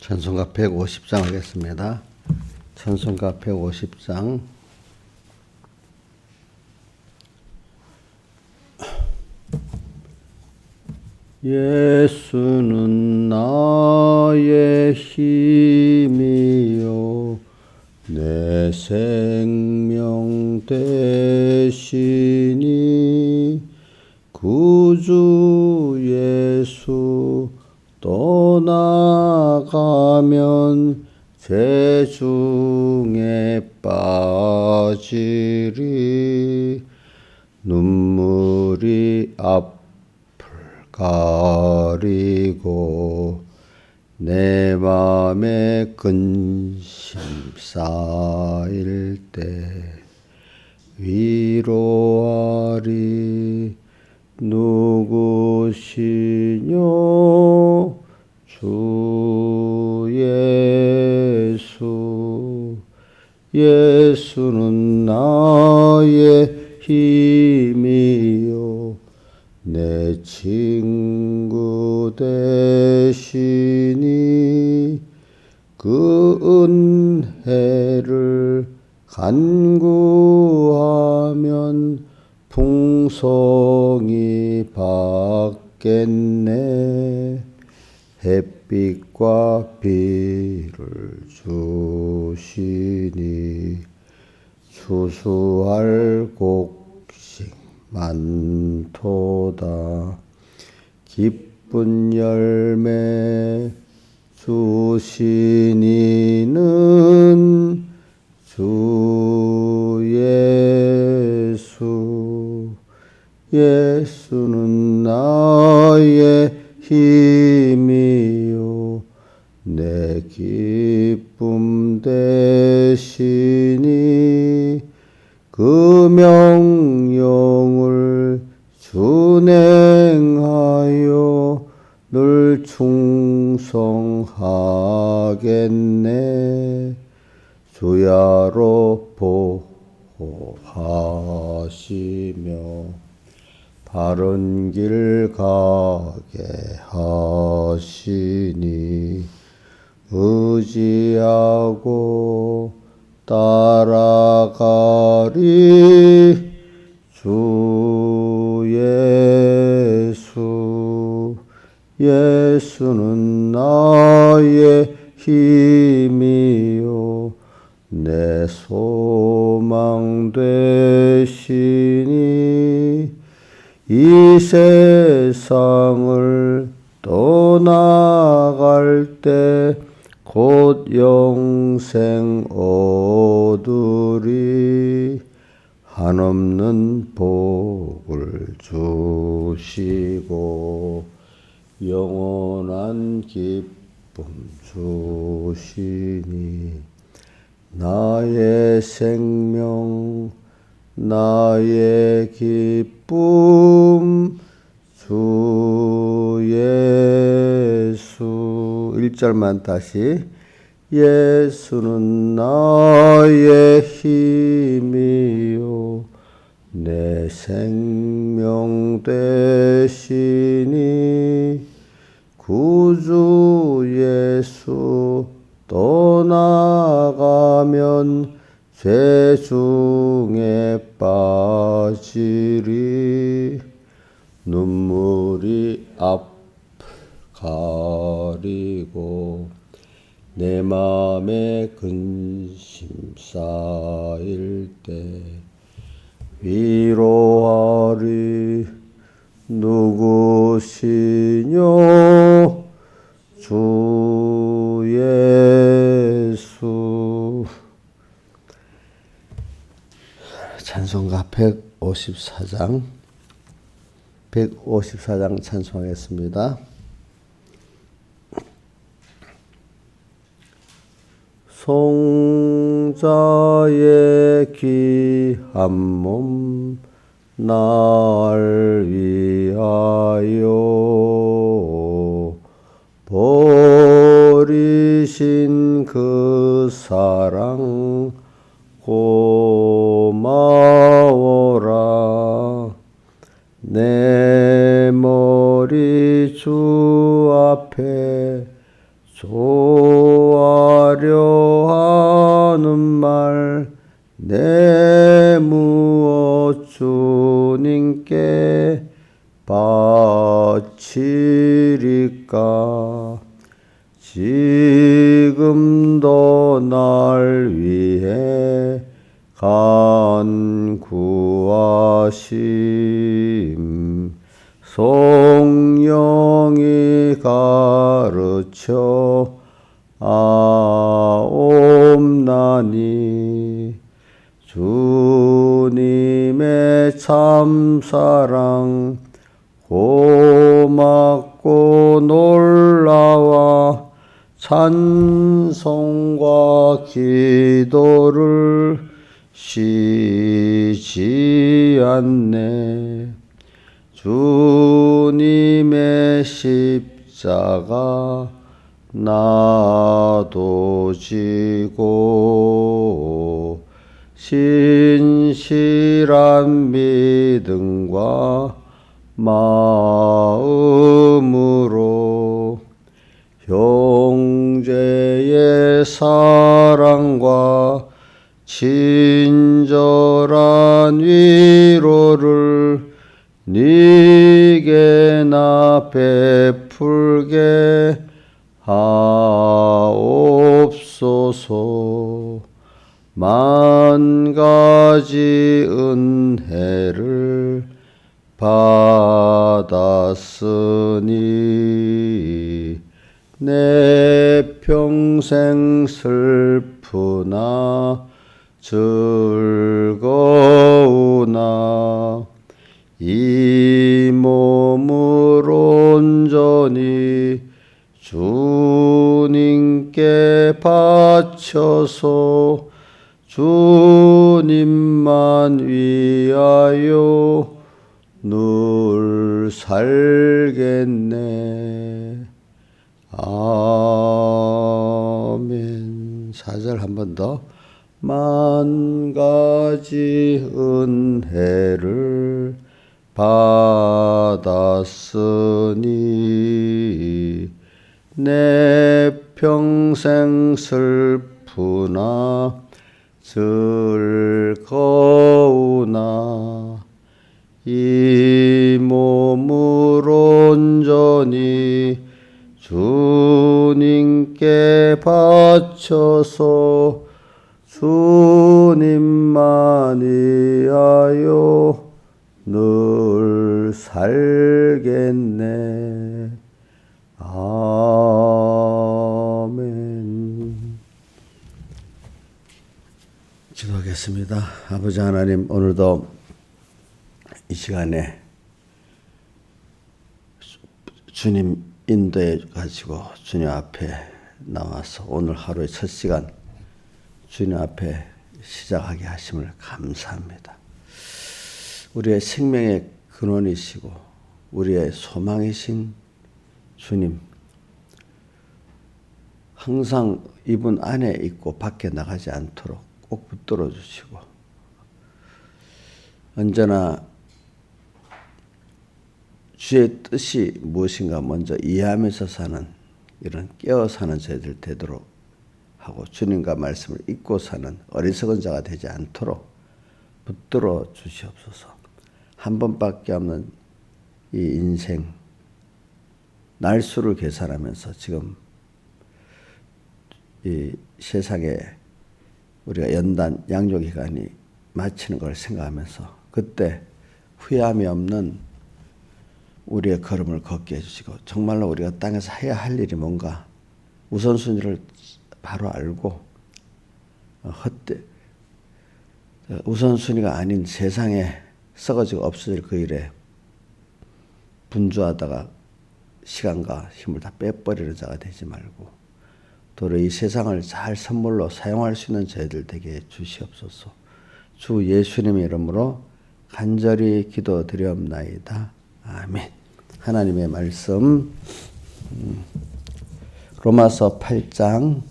찬송가 150장 하겠습니다. 찬송가 150장. 예수는 나의 힘이요 내 생명 되시니 구주 예수 떠나가면 죄 중에 빠지리 눈물이 앞을 가리고 내 맘에 근심 쌓일 때 위로하리 누구시뇨 주 예수. 예수는 나의 힘이요 내 친구 되시니 그 은혜를 간구하면 풍성이 받겠네. 햇빛과 비를 주시니 추수할 곡식 많도다. 기쁜 열매 주시니는 주 예수. 예수는 나의 힘이요 내 기쁨 되시니 그 명령을 준행하여 늘 충성하겠네. 주야로 보호하시며 바른 길 가게 하시니 의지하고 따라가리 주 예수. 예수는 나의 힘이요 내 소망 되시니 이 세상을 떠나갈 때 곧 영생 얻으리. 한없는 복을 주시고 영원한 기쁨 주시니 나의 생명 나의 기쁨 주 예수. 1절만 다시. 예수는 나의 힘이요 내 생명 되시니 구주 예수 떠나가면 죄 중에 빠지리 눈물이 앞을 가리고 내 맘에 근심 쌓일 때 위로하리 누구시뇨 주 예수. 찬송가 154장 찬송하겠습니다. 송자의 귀한 몸 날 위하여 버리신 그 사랑 고마워라. 내 머리 주 앞에 조 말 내무어 주님께 바치리까. 지금도 날 위해 간구하심 성령이 가르쳐 아옵나니. 주님의 참사랑 고맙고 놀라와 찬송과 기도를 쉬지 않네. 주님의 십자가 나도 지고 신실한 믿음과 마음으로 형제의 사랑과 친절한 위로를 네게 나 베풀게 하옵소서. 만 가지 은혜를 받았으니 내 평생 슬프나 즐거우나 이 몸을 온전히 주님께 바쳐서 주님만 위하여 늘 살겠네. 아멘. 4절 한 번 더. 만 가지 은혜를 받았으니 내 평생 슬프나 즐거우나 이 몸을 온전히 주님께 바쳐서 주님만 위하여 늘 살겠네. 아멘. 기도하겠습니다. 아버지 하나님, 오늘도 이 시간에 주님 인도해 가지고 주님 앞에 나와서 오늘 하루의 첫 시간 주님 앞에 시작하게 하심을 감사합니다. 우리의 생명의 근원이시고 우리의 소망이신 주님, 항상 이분 안에 있고 밖에 나가지 않도록 꼭 붙들어 주시고 언제나 주의 뜻이 무엇인가 먼저 이해하면서 사는 이런 깨어 사는 저희들 되도록 하고 주님과 말씀을 잊고 사는 어리석은 자가 되지 않도록 붙들어 주시옵소서. 한 번밖에 없는 이 인생 날수를 계산하면서 지금 이 세상에 우리가 연단 양육기간이 마치는 걸 생각하면서 그때 후회함이 없는 우리의 걸음을 걷게 해주시고 정말로 우리가 땅에서 해야 할 일이 뭔가 우선순위를 바로 알고 헛되 우선순위가 아닌 세상에 썩어지고 없어질 그 일에 분주하다가 시간과 힘을 다 빼버리는 자가 되지 말고 도로 이 세상을 잘 선물로 사용할 수 있는 저희들 되게 주시옵소서. 주 예수님의 이름으로 간절히 기도드리옵나이다. 아멘. 하나님의 말씀 로마서 8장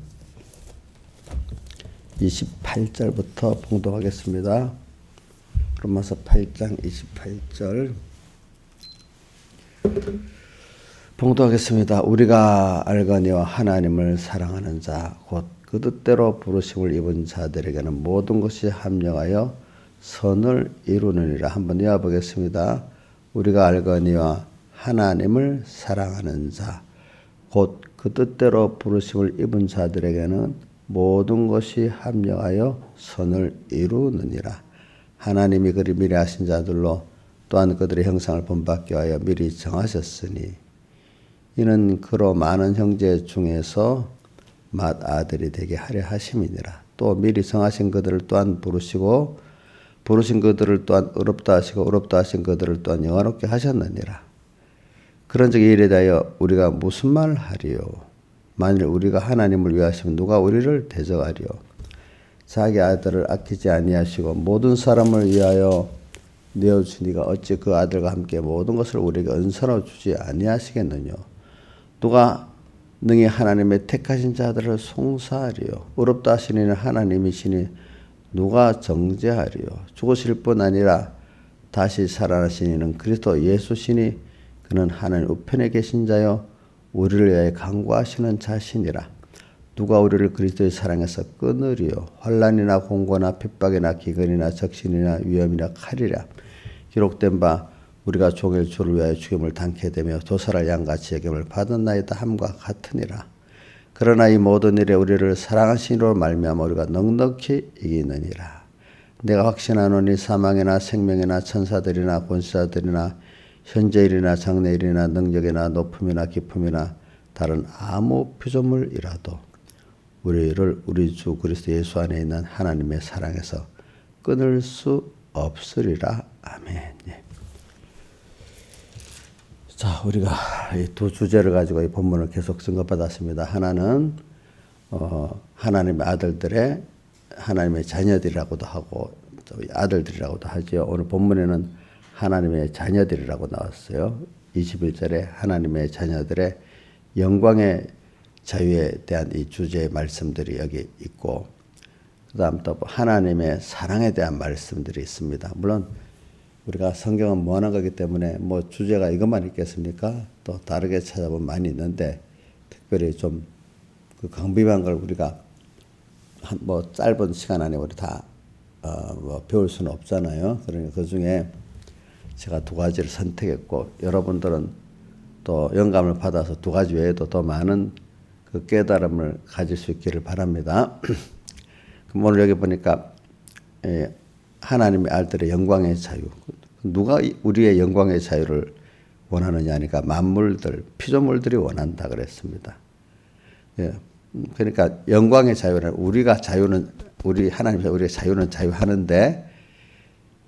28절부터 봉독하겠습니다. 로마서 8장 28절 봉독하겠습니다. 우리가 알거니와 하나님을 사랑하는 자 곧 그 뜻대로 부르심을 입은 자들에게는 모든 것이 합력하여 선을 이루느니라. 한번 외워보겠습니다. 우리가 알거니와 하나님을 사랑하는 자, 곧 그 뜻대로 부르심을 입은 자들에게는 모든 것이 합력하여 선을 이루느니라. 하나님이 그리 미리 하신 자들로 또한 그들의 형상을 본받게 하여 미리 정하셨으니 이는 그로 많은 형제 중에서 맏아들이 되게 하려 하심이니라. 또 미리 정하신 그들을 또한 부르시고 부르신 그들을 또한 의롭다 하시고 의롭다 하신 그들을 또한 영화롭게 하셨느니라. 그런즉 이에 대하여 우리가 무슨 말을 하리요? 만일 우리가 하나님을 위하시면 누가 우리를 대적하리요? 자기 아들을 아끼지 아니하시고 모든 사람을 위하여 내어주니가 어찌 그 아들과 함께 모든 것을 우리에게 은사로 주지 아니하시겠느냐? 누가 능히 하나님의 택하신 자들을 송사하리요? 의롭다 하신 이는 하나님이시니 누가 정죄하리요? 죽으실 뿐 아니라 다시 살아나신 이는 그리스도 예수시니 그는 하나님 우편에 계신 자요 우리를 위하여 간구하시는 자시니라. 누가 우리를 그리스도의 사랑에서 끊으리요? 환난이나 공고나 핍박이나 기근이나 적신이나 위험이나 칼이라. 기록된 바 우리가 종일 주를 위하여 죽임을 당케 되며 도살할 양같이 여김을 받은 나이다 함과 같으니라. 그러나 이 모든 일에 우리를 사랑하신 이로 말미암아 우리가 넉넉히 이기느니라. 내가 확신하노니 사망이나 생명이나 천사들이나 권세자들이나 현재일이나 장래일이나 능력이나 높음이나 깊음이나 다른 아무 피조물이라도 우리를 우리 주 그리스도 예수 안에 있는 하나님의 사랑에서 끊을 수 없으리라. 아멘. 예. 자, 우리가 이 두 주제를 가지고 이 본문을 계속 증거받았습니다. 하나는 하나님의 아들들의 하나님의 자녀들이라고도 하고 아들들이라고도 하죠. 오늘 본문에는 하나님의 자녀들이라고 나왔어요. 21절에 하나님의 자녀들의 영광의 자유에 대한 이 주제의 말씀들이 여기 있고 그 다음 또 하나님의 사랑에 대한 말씀들이 있습니다. 물론 우리가 성경은 무한한 거기 때문에 뭐 주제가 이것만 있겠습니까? 또 다르게 찾아보면 많이 있는데 특별히 좀 그 강비한 걸 우리가 뭐 짧은 시간 안에 우리 다 뭐 배울 수는 없잖아요. 그러니까 그 중에 제가 두 가지를 선택했고 여러분들은 또 영감을 받아서 두 가지 외에도 더 많은 그 깨달음을 가질 수 있기를 바랍니다. 그럼 오늘 여기 보니까 하나님의 아들의 영광의 자유. 누가 우리의 영광의 자유를 원하느냐 하니까 만물들, 피조물들이 원한다 그랬습니다. 예. 그러니까 영광의 자유는 우리가 자유는 우리 하나님의 우리의 자유는 자유하는데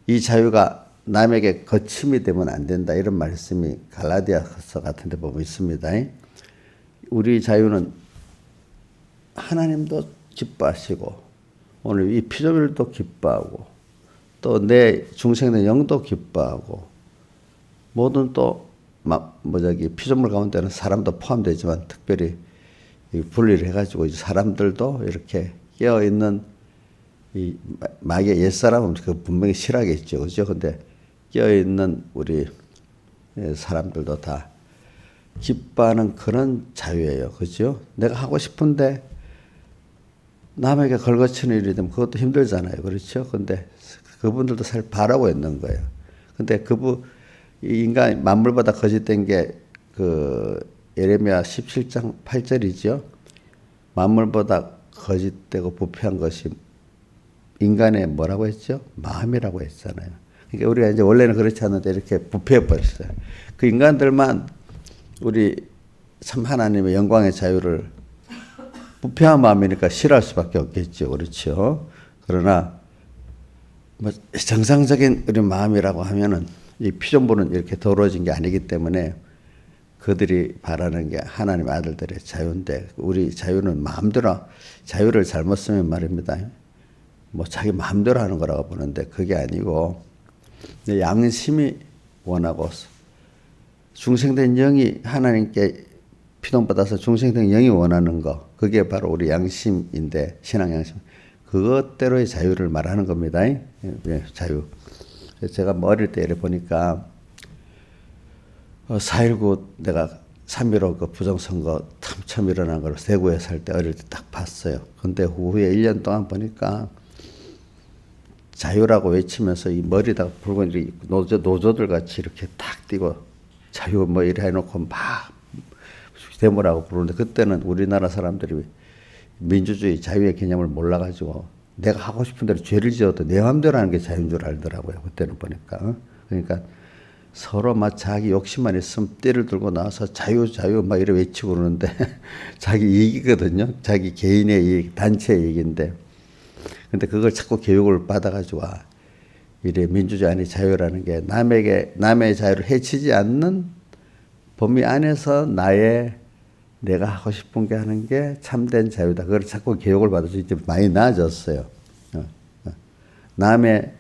이 자유가 남에게 거침이 되면 안 된다 이런 말씀이 갈라디아서 같은 데 보면 있습니다. 우리 자유는 하나님도 기뻐하시고 오늘 이 피조물도 기뻐하고 또 내 중생된 영도 기뻐하고 모든 또 피조물 가운데는 사람도 포함되지만 특별히 분리를 해가지고 사람들도 이렇게 깨어 있는 이 마귀의 옛 사람은 그 분명히 싫어하겠죠, 그죠? 근데 깨어 있는 우리 사람들도 다 기뻐하는 그런 자유예요, 그죠? 내가 하고 싶은데 남에게 걸거치는 일이 되면 그것도 힘들잖아요, 그렇죠? 근데 그분들도 사실 바라고 있는 거예요. 근데 이 인간 만물보다 거짓된 게 예레미야 17장 8절이죠. 만물보다 거짓되고 부패한 것이 인간의 뭐라고 했죠? 마음이라고 했잖아요. 그러니까 우리가 이제 원래는 그렇지 않는데 이렇게 부패해 버렸어요. 그 인간들만 우리 참 하나님의 영광의 자유를 부패한 마음이니까 싫어할 수밖에 없겠죠. 그렇죠. 그러나 뭐 정상적인 우리 마음이라고 하면은 이 피조물은 이렇게 더러워진 게 아니기 때문에 그들이 바라는 게 하나님의 아들들의 자유인데 우리 자유는 마음대로 자유를 잘못 쓰면 말입니다. 뭐 자기 마음대로 하는 거라고 보는데 그게 아니고 양심이 원하고 중생된 영이 하나님께 피동받아서 중생된 영이 원하는 거 그게 바로 우리 양심인데 신앙 양심 그것대로의 자유를 말하는 겁니다. 자유. 제가 어릴 때 이래 보니까 4.19 내가 3.15 그 부정선거 처음 일어난 걸 대구에 살 때 어릴 때 딱 봤어요. 근데 후에 1년 동안 보니까 자유라고 외치면서 이 머리다가 붉은 노조들 같이 이렇게 탁 뛰고 자유 뭐 이래 해놓고 막 데모라고 부르는데 그때는 우리나라 사람들이 민주주의 자유의 개념을 몰라가지고 내가 하고 싶은 대로 죄를 지어도 내 마음대로 하는 게 자유인 줄 알더라고요. 그때는 보니까. 그러니까 서로 막 자기 욕심만 있으면 띠를 들고 나와서 자유 자유 막 이래 외치고 그러는데 자기 이익이거든요. 자기 개인의 이익, 단체의 이익인데 근데 그걸 자꾸 교육을 받아가지고 이래 민주주의 안에 자유라는 게 남의 자유를 해치지 않는 범위 안에서 내가 하고 싶은 게 하는 게 참된 자유다. 그걸 자꾸 교육을 받아서 이제 많이 나아졌어요. 남의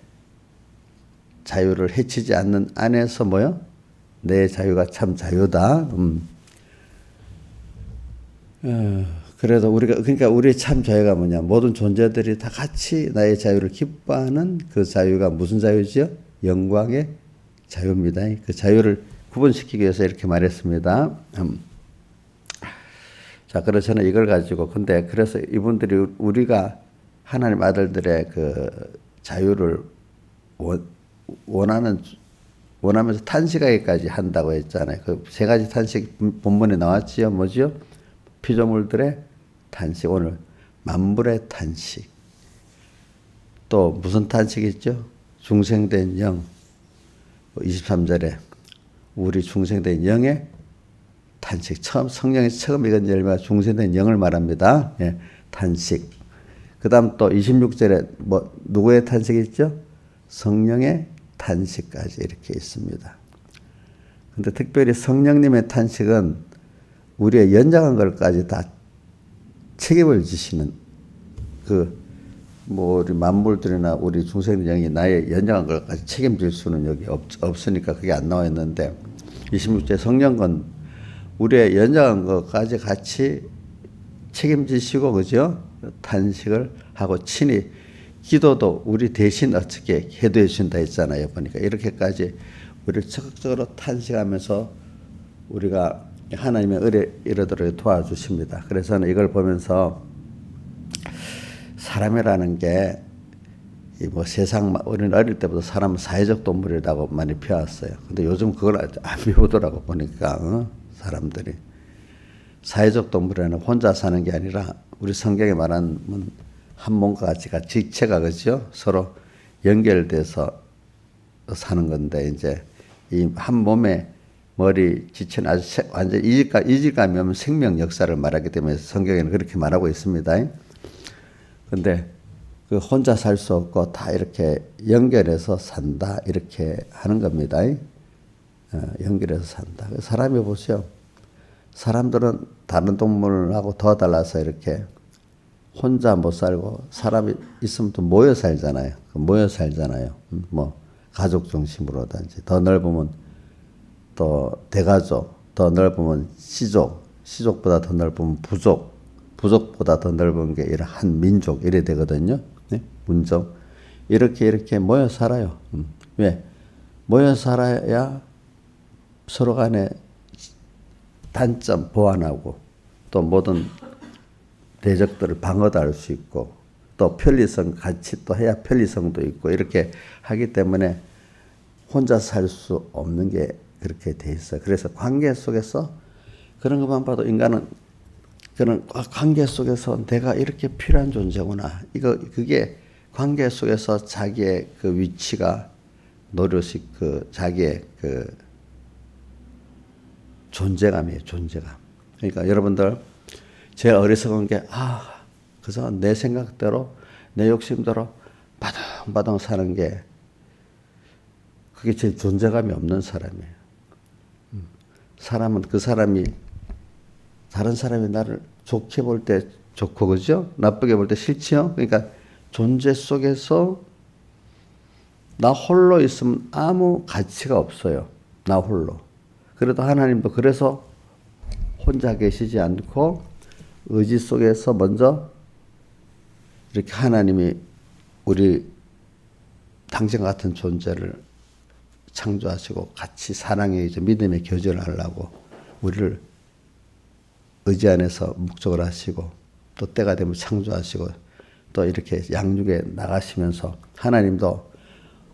자유를 해치지 않는 안에서 뭐요? 내 자유가 참 자유다. 그래서 그러니까 우리의 참 자유가 뭐냐? 모든 존재들이 다 같이 나의 자유를 기뻐하는 그 자유가 무슨 자유지요? 영광의 자유입니다. 그 자유를 구분시키기 위해서 이렇게 말했습니다. 자, 그래서 저는 이걸 가지고 근데 그래서 이분들이 우리가 하나님 아들들의 그 자유를 원하면서 탄식하기까지 한다고 했잖아요. 그 세 가지 탄식 본문에 나왔지요. 뭐지요? 피조물들의 탄식, 오늘 만물의 탄식. 또 무슨 탄식이 있죠? 중생된 영. 23절에 우리 중생된 영의 탄식. 성령에서 처음 익은 열매가 중생된 영을 말합니다. 예, 탄식. 그 다음 또 26절에 누구의 탄식이 있죠? 성령의 탄식까지 이렇게 있습니다. 근데 특별히 성령님의 탄식은 우리의 연장한 것까지 다 책임을 지시는 우리 만물들이나 우리 중생된 영이 나의 연장한 것까지 책임질 수는 여기 없으니까 그게 안 나와 있는데 26절 성령은 우리의 연장한 것까지 같이 책임지시고 그죠? 탄식을 하고 친히 기도도 우리 대신 어떻게 해도해 준다 했잖아요. 보니까 이렇게까지 우리를 적극적으로 탄식하면서 우리가 하나님의 의에 이르도록 도와주십니다. 그래서 저는 이걸 보면서 사람이라는 게 우리는 어릴 때부터 사람은 사회적 동물이라고 많이 배웠어요. 근데 요즘 그걸 안 배우더라고 보니까 사람들이 사회적 동물에는 혼자 사는 게 아니라 우리 성경에 말하는 한 몸과 같이가 지체가 그죠? 서로 연결돼서 사는 건데 이제 이 한 몸에 머리 지체는 아주 완전 이질감이 없는 생명 역사를 말하기 때문에 성경에는 그렇게 말하고 있습니다. 근데 그 혼자 살 수 없고 다 이렇게 연결해서 산다 이렇게 하는 겁니다. 연결해서 산다. 사람이 보세요. 사람들은 다른 동물하고 더 달라서 이렇게 혼자 못 살고 사람이 있으면 또 모여 살잖아요. 뭐 가족 중심으로든지 더 넓으면 또 대가족, 더 넓으면 시족보다 더 넓으면 부족보다 더 넓은 게 이런 한 민족 이래 되거든요. 네? 문족 이렇게 모여 살아요. 왜? 모여 살아야 서로 간에 단점 보완하고 또 모든 대적들을 방어도 할 수 있고 또 편리성 같이 또 해야 편리성도 있고 이렇게 하기 때문에 혼자 살 수 없는 게 그렇게 돼 있어요. 그래서 관계 속에서 그런 것만 봐도 인간은 그런 관계 속에서 내가 이렇게 필요한 존재구나. 그게 관계 속에서 자기의 그 위치가 노릇이 자기의 존재감이에요. 존재감. 그러니까 여러분들 제일 어리석은 게 그래서 내 생각대로 내 욕심대로 바둥바둥 사는 게 그게 제일 존재감이 없는 사람이에요. 사람은 다른 사람이 나를 좋게 볼 때 좋고 그죠? 나쁘게 볼 때 싫지요? 그러니까 존재 속에서 나 홀로 있으면 아무 가치가 없어요. 나 홀로. 그래도 하나님도 그래서 혼자 계시지 않고 의지 속에서 먼저 이렇게 하나님이 우리 당신과 같은 존재를 창조하시고 같이 사랑의 믿음의 교제를 하려고 우리를 의지 안에서 목적을 하시고 또 때가 되면 창조하시고 또 이렇게 양육에 나가시면서 하나님도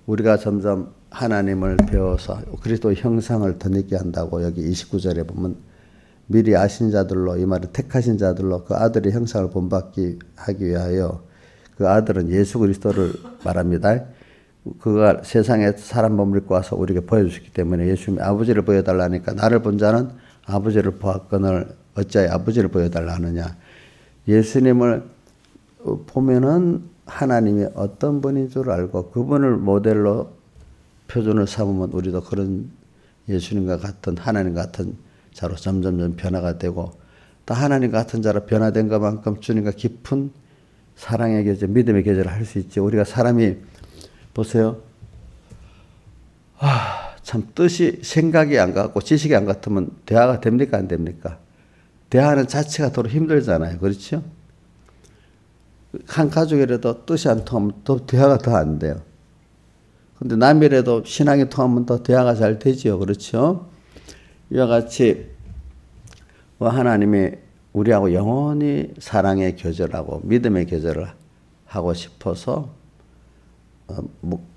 우리가 점점 하나님을 배워서 그리스도 형상을 덧입게 한다고 여기 29절에 보면 미리 아신 자들로, 이 말은 택하신 자들로 그 아들의 형상을 본받기 하기 위하여, 그 아들은 예수 그리스도를 말합니다. 그가 세상에 사람 몸을 입고 와서 우리에게 보여주셨기 때문에 예수님이 아버지를 보여달라니까 나를 본 자는 아버지를 보았거늘 어찌하여 아버지를 보여달라 하느냐. 예수님을 보면은 하나님이 어떤 분인 줄 알고 그분을 모델로 표준을 삼으면 우리도 그런 예수님과 같은 하나님 같은 자로 점점점 변화가 되고, 또 하나님 같은 자로 변화된 것만큼 주님과 깊은 사랑의 계절, 믿음의 계절을 할 수 있지. 우리가 사람이 보세요. 참 뜻이 생각이 안 같고 지식이 안 같으면 대화가 됩니까 안 됩니까? 대화하는 자체가 더러 힘들잖아요. 그렇죠? 한 가족이라도 뜻이 안 통하면 더 대화가 더 안 돼요. 근데 남이라도 신앙이 통하면 더 대화가 잘 되지요. 그렇죠? 이와 같이 하나님이 우리하고 영원히 사랑의 교제하고 믿음의 교제를 하고 싶어서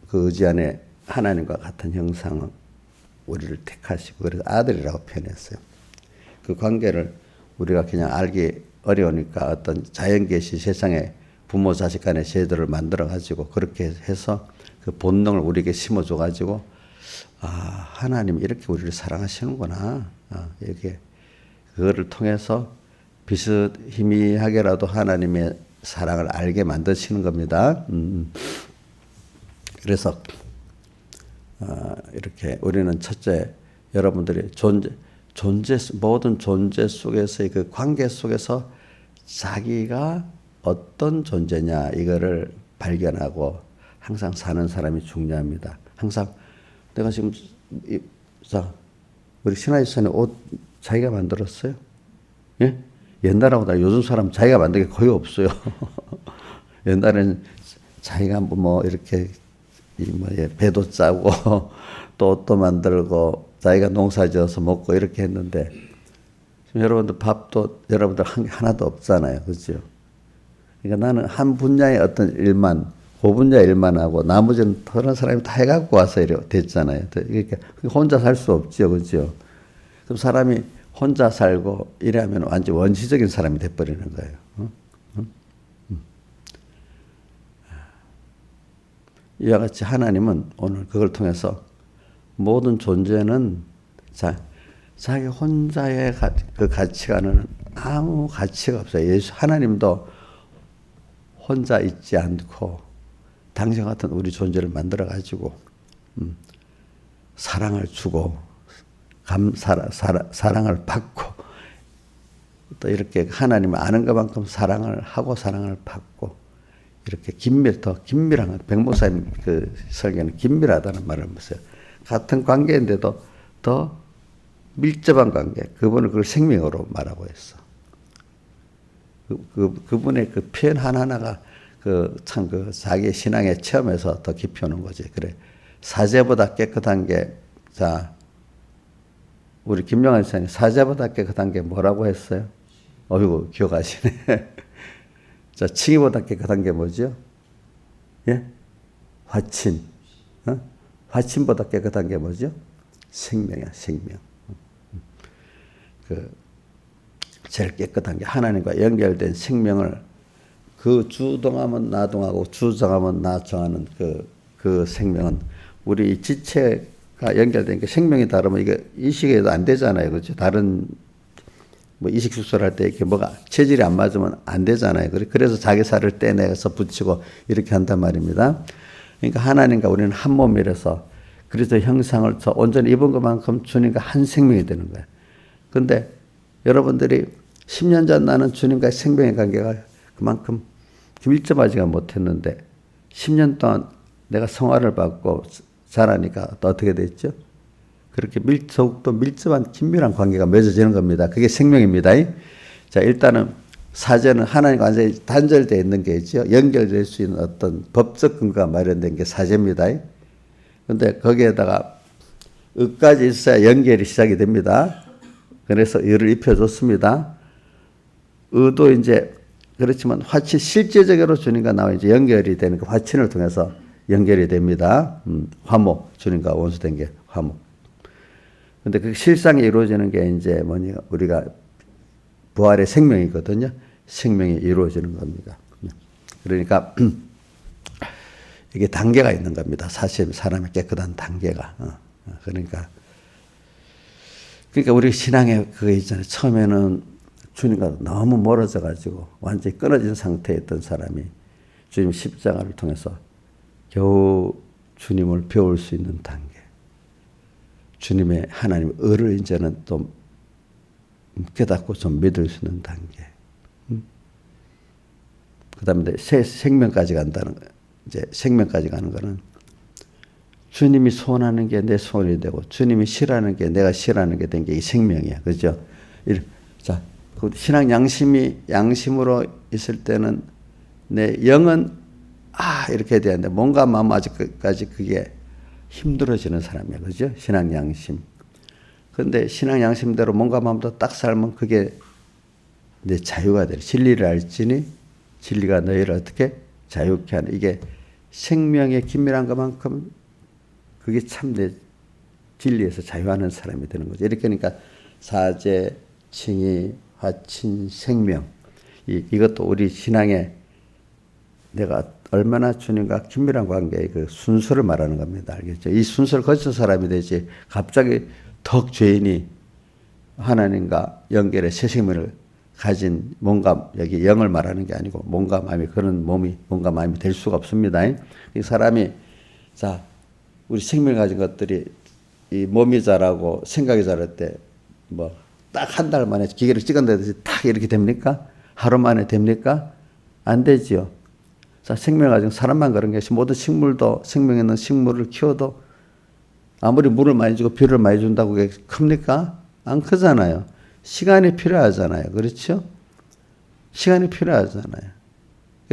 그 의지 안에 하나님과 같은 형상은 우리를 택하시고 그래서 아들이라고 표현했어요. 그 관계를 우리가 그냥 알기 어려우니까 어떤 자연계시 세상에 부모 자식 간의 제도를 만들어 가지고 그렇게 해서 그 본능을 우리에게 심어줘 가지고 하나님이 이렇게 우리를 사랑하시는구나. 이렇게 그거를 통해서 비스희미하게라도 하나님의 사랑을 알게 만드시는 겁니다. 그래서 이렇게 우리는 첫째, 여러분들이 모든 존재 속에서의 그 관계 속에서 자기가 어떤 존재냐 이거를 발견하고 항상 사는 사람이 중요합니다. 항상 내가 지금 우리 신하이선의 옷 자기가 만들었어요? 예? 옛날하고 다 요즘 사람 자기가 만든 게 거의 없어요. 옛날에는 자기가 뭐 이렇게 배도 짜고 또 옷도 만들고 자기가 농사지어서 먹고 이렇게 했는데 지금 여러분들 밥도 여러분들 하나도 없잖아요. 그렇죠? 그러니까 나는 한 분야의 어떤 일만 그 분야 일만 하고 나머지는 다른 사람이 다 해갖고 와서 이렇게 됐잖아요. 그러니까 혼자 살 수 없죠. 그렇죠? 그럼 사람이 혼자 살고 이래하면 완전 원시적인 사람이 돼버리는 거예요. 이와 같이 하나님은 오늘 그걸 통해서 모든 존재는 자기 혼자의 그 가치관은 아무 가치가 없어요. 하나님도 혼자 있지 않고 당신 같은 우리 존재를 만들어 가지고 사랑을 주고 사랑을 받고 또 이렇게 하나님을 아는 것만큼 사랑을 하고 사랑을 받고 이렇게 더 긴밀한 백목사님 그 설교는 긴밀하다는 말을 보세요. 같은 관계인데도 더 밀접한 관계. 그분은 그걸 생명으로 말하고 있어. 그분의 그 표현 하나하나가 참 자기 신앙의 체험에서 더 깊이 오는 거지. 그래. 사제보다 깨끗한 게, 우리 김영환 선생님 사제보다 깨끗한 게 뭐라고 했어요? 어이구, 기억하시네. 칭의보다 깨끗한 게 뭐죠? 예? 화친. 화친보다 깨끗한 게 뭐죠? 생명이야, 생명. 제일 깨끗한 게 하나님과 연결된 생명을 그 주동하면 나동하고 주정하면 나정하는 그 생명은 우리 지체가 연결된 게 생명이 다르면 이게 이식해도 안 되잖아요. 그렇죠? 다른 뭐 이식 수술할 때 이렇게 뭐가 체질이 안 맞으면 안 되잖아요. 그래서 자기 살을 떼내서 붙이고 이렇게 한단 말입니다. 그러니까 하나님과 우리는 한 몸이라서 그리스도 형상을 온전히 입은 것만큼 주님과 한 생명이 되는 거예요. 근데 여러분들이 10년 전 나는 주님과의 생명의 관계가 그만큼 밀접하지가 못했는데 10년 동안 내가 성화를 받고 자라니까 또 어떻게 됐죠? 그렇게 더욱더 밀접한 긴밀한 관계가 맺어지는 겁니다. 그게 생명입니다. 자, 일단은 사제는 하나님과 완전히 단절되어 있는 게 있죠. 연결될 수 있는 어떤 법적 근거가 마련된 게 사제입니다. 근데 거기에다가 의까지 있어야 연결이 시작이 됩니다. 그래서 의를 입혀줬습니다. 의도 이제 그렇지만 화친 실제적으로 주님과 나와 이제 연결이 되는 그 화친을 통해서 연결이 됩니다. 화목 주님과 원수된 게 화목. 근데 그 실상에 이루어지는 게 이제 뭐냐 우리가 부활의 생명이거든요. 생명이 이루어지는 겁니다. 그러니까 이게 단계가 있는 겁니다. 사실 사람의 깨끗한 단계가. 그러니까 우리 신앙에 그거 있잖아요. 처음에는 주님과 너무 멀어져 가지고 완전히 끊어진 상태에 있던 사람이 주님 십자가를 통해서 겨우 주님을 배울 수 있는 단계. 주님의 하나님의 의를 이제는 또 깨닫고 좀 믿을 수 있는 단계. 그 다음에 생명까지 간다는 거예요. 이제 생명까지 가는 거는 주님이 소원하는 게 내 소원이 되고 주님이 싫어하는 게 내가 싫어하는 게 된 게 이 생명이야. 그죠? 자, 신앙 양심으로 있을 때는 내 영은 이렇게 돼야 되는데 몸과 마음 아직까지 그게 힘들어지는 사람이야. 그죠? 신앙 양심. 그런데 신앙 양심대로 몸과 마음도 딱 살면 그게 내 자유가 돼. 진리를 알지니 진리가 너희를 어떻게 자유케 하는 이게 생명의 긴밀한 것만큼 그게 참 내 진리에서 자유하는 사람이 되는 거죠. 이렇게 하니까 사제, 칭의, 화친, 생명 이것도 우리 신앙에 내가 얼마나 주님과 긴밀한 관계의 그 순서를 말하는 겁니다. 알겠죠? 이 순서를 거친 사람이 되지 갑자기 덕 죄인이 하나님과 연결의 새 생명을 가진 몸과 여기 영을 말하는 게 아니고 몸과 마음이 그런 몸이 몸과 마음이 될 수가 없습니다. 이 사람이 자 우리 생명을 가진 것들이 이 몸이 자라고 생각이 자랄 때 뭐 딱 한 달 만에 기계를 찍어내듯이 딱 이렇게 됩니까? 하루 만에 됩니까? 안 되지요. 자 생명을 가진 사람만 그런 것이 모든 식물도 생명 있는 식물을 키워도 아무리 물을 많이 주고 비를 많이 준다고 그게 큽니까? 안 크잖아요. 시간이 필요하잖아요. 그렇죠? 시간이 필요하잖아요.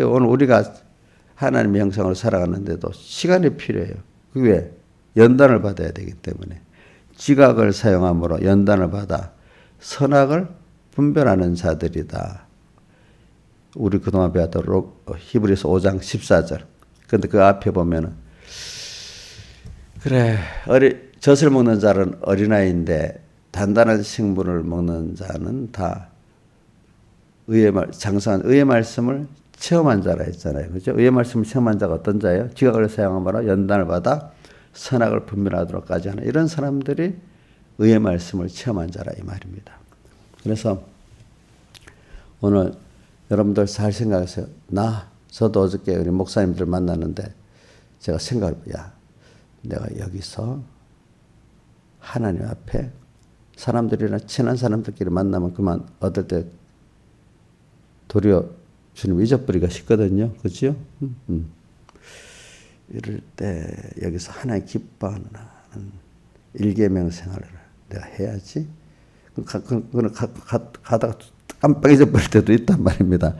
오늘 우리가 하나님의 형상으로 살아가는데도 시간이 필요해요. 그게 왜? 연단을 받아야 되기 때문에. 지각을 사용함으로 연단을 받아 선악을 분별하는 자들이다. 우리 그동안 배웠던 히브리서 5장 14절. 그런데 그 앞에 보면은 그래 젖을 먹는 자는 어린아이인데 단단한 식물을 먹는 자는 다 장성한 의의 말씀을 체험한 자라 했잖아요. 그죠? 의의 말씀을 체험한 자가 어떤 자예요? 지각을 사용함으로 연단을 받아 선악을 분별하도록까지 하는 이런 사람들이 의의 말씀을 체험한 자라 이 말입니다. 그래서 오늘 여러분들 잘 생각하세요. 저도 어저께 우리 목사님들 만났는데 제가 생각을 내가 여기서 하나님 앞에 사람들이나 친한 사람들끼리 만나면 그만 얻을 때 도리어 주님 잊어버리기가 쉽거든요. 그렇죠? 이럴 때 여기서 하나님 기뻐하는 일계명 생활을 내가 해야지. 가다가 깜빡 잊어버릴 때도 있단 말입니다.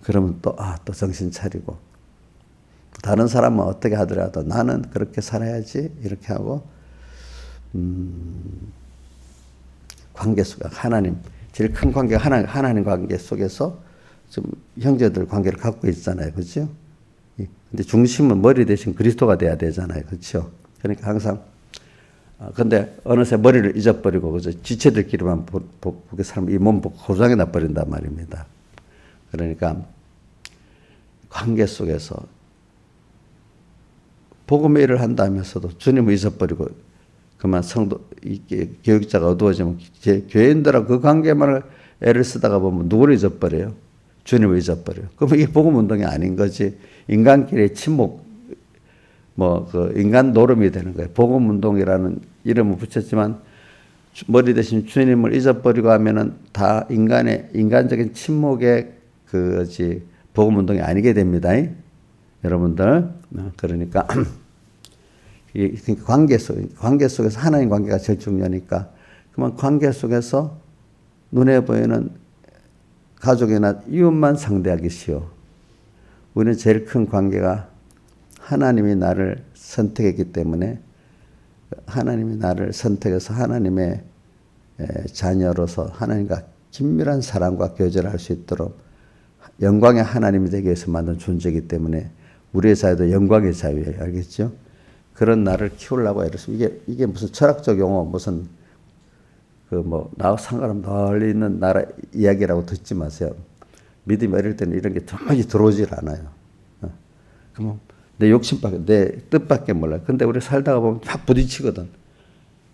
그러면 또 정신 차리고 다른 사람은 어떻게 하더라도 나는 그렇게 살아야지 이렇게 하고 관계 속에 하나님 제일 큰 관계가 하나님 관계 속에서 좀 형제들 관계를 갖고 있잖아요. 그렇죠? 근데 중심은 머리 대신 그리스도가 돼야 되잖아요. 그렇죠? 그러니까 항상 근데 어느새 머리를 잊어버리고 그저 지체들끼리만 보게 살면 이 몸 고장이 나버린단 말입니다. 그러니까 관계 속에서 복음의 일을 한다면서도 주님을 잊어버리고 그만 성도 교육자가 어두워지면 교인들하고 그 관계만을 애를 쓰다가 보면 누구를 잊어버려요? 주님을 잊어버려요. 그럼 이게 복음 운동이 아닌 거지. 인간끼리 침묵 그 인간 노름이 되는 거예요. 복음 운동이라는 이름을 붙였지만 머리 대신 주님을 잊어버리고 하면은 다 인간적인 침묵의 복음 운동이 아니게 됩니다. 여러분들 그러니까 이 관계 속에서 하나님 관계가 제일 중요하니까 그만 관계 속에서 눈에 보이는 가족이나 이웃만 상대하기 쉬워. 우리는 제일 큰 관계가 하나님이 나를 선택했기 때문에 하나님이 나를 선택해서 하나님의 자녀로서 하나님과 긴밀한 사랑과 교제를 할 수 있도록 영광의 하나님이 되기 위해서 만든 존재이기 때문에 우리의 자유도 영광의 자유예요. 알겠죠? 그런 나를 키우려고 이랬어. 이게 무슨 철학적 용어, 무슨 나와 상관없는 널리 있는 나라 이야기라고 듣지 마세요. 믿음이 어릴 때는 이런 게 도무지 들어오질 않아요. 그럼 내 욕심밖에, 내 뜻밖에 몰라요. 근데 우리 살다가 보면 막 부딪히거든.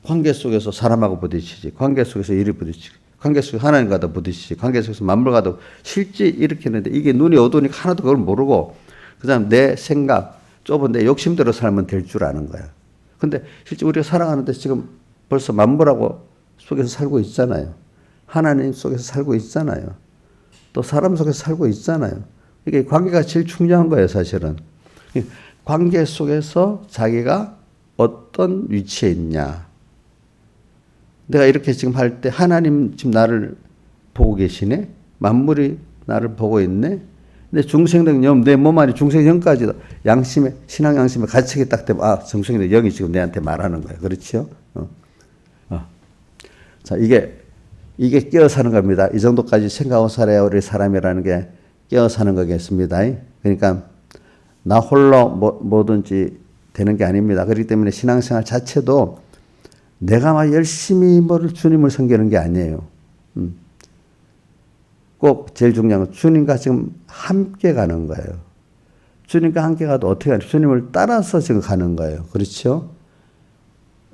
관계 속에서 사람하고 부딪히지. 관계 속에서 일이 부딪히지. 관계 속에서 하나님과도 부딪히지. 관계 속에서 만물과도 실제 이렇게 했는데 이게 눈이 어두우니까 하나도 그걸 모르고 그다음 내 생각, 좁은 내 욕심대로 살면 될 줄 아는 거야. 근데 실제 우리가 살아가는데 지금 벌써 만물하고 속에서 살고 있잖아요. 하나님 속에서 살고 있잖아요. 또 사람 속에서 살고 있잖아요. 이게 관계가 제일 중요한 거예요, 사실은. 관계 속에서 자기가 어떤 위치에 있냐. 내가 이렇게 지금 할 때 하나님 지금 나를 보고 계시네? 만물이 나를 보고 있네? 근데 중생된 영, 내 몸 안에 중생 영까지도 양심에, 신앙 양심에 가책이 딱 되면, 중생된 영이 지금 내한테 말하는 거예요. 그렇죠? 자, 이게 깨어 사는 겁니다. 이 정도까지 생각하고 살아야 우리 사람이라는 게 깨어 사는 거겠습니다. 그러니까, 나 홀로 뭐든지 되는 게 아닙니다. 그렇기 때문에 신앙생활 자체도 내가 막 열심히 주님을 섬기는 게 아니에요. 꼭 제일 중요한 건 주님과 지금 함께 가는 거예요. 주님과 함께 가도 어떻게 하냐. 주님을 따라서 지금 가는 거예요. 그렇죠?